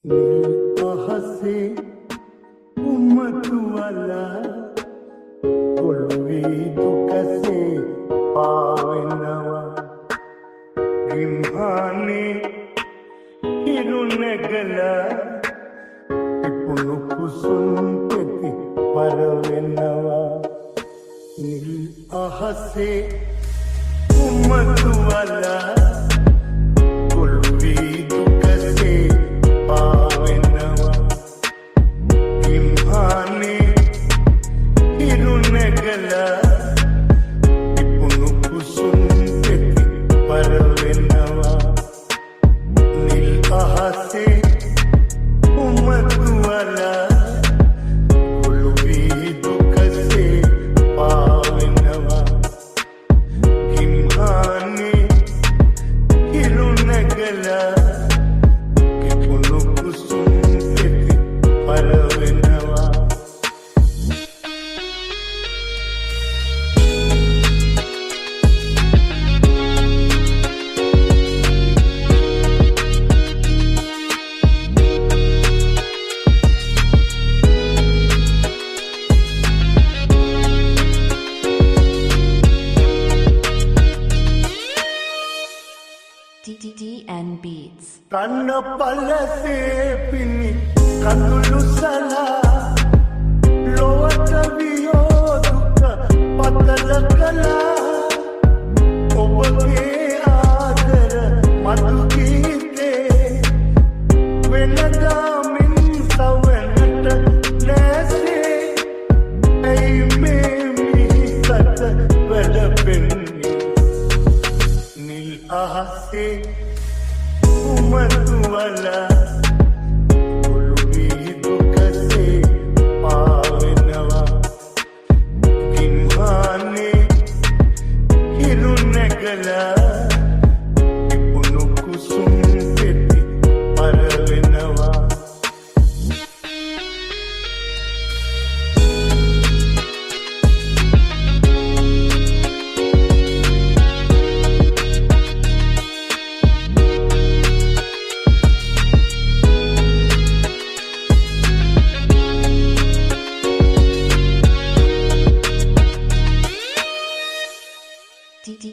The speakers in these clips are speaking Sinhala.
නිල් අහසේ උමතුවලා පොළොවේ දුකසේ පාවෙනවා ගිම්හානේ හිරු නැගලා පිපුණු කුසුම් පෙති පරවෙනවා නිල් අහසේ උමතුවලා DN Beats. කන්න පලසේ පිණි කඳුළු සලා ලොවට වියෝ දුක පතල කලා ඔබගේ ආදර මතු ගීතේ වෙනදාමින් සවනට නැසේ ඇයි මේ මිහිසත වැඩපෙන්නේ නිල් අහසේ උමතුවලා පොළොවේ දුකසේ පාවෙනවා ගිම්හානේ හිරු නැගලා පිපුණු කුසුම් පෙති පරවෙනවා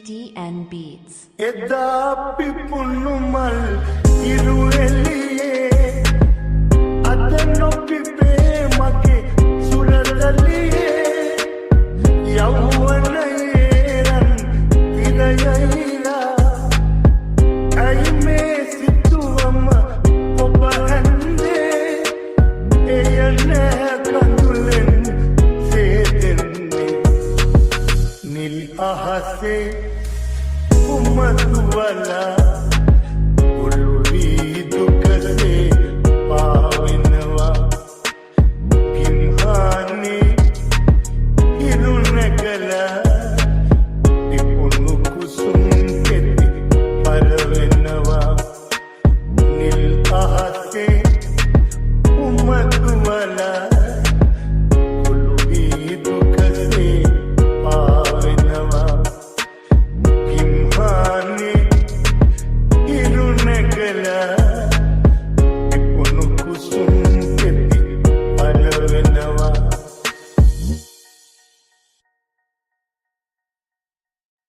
DN Beats. එදා පිපුණු මල් ඉරු එළියේ අද නොපිපේ මගේ සුරතලියේ යෞවනයේ රන් තිරයයිලා ඇයි මේ සිතුවම ඔබ ඇන්දේ එය නෑ කඳුලෙන් සේදෙන්නේ නිල් අහසේ උමතුවලා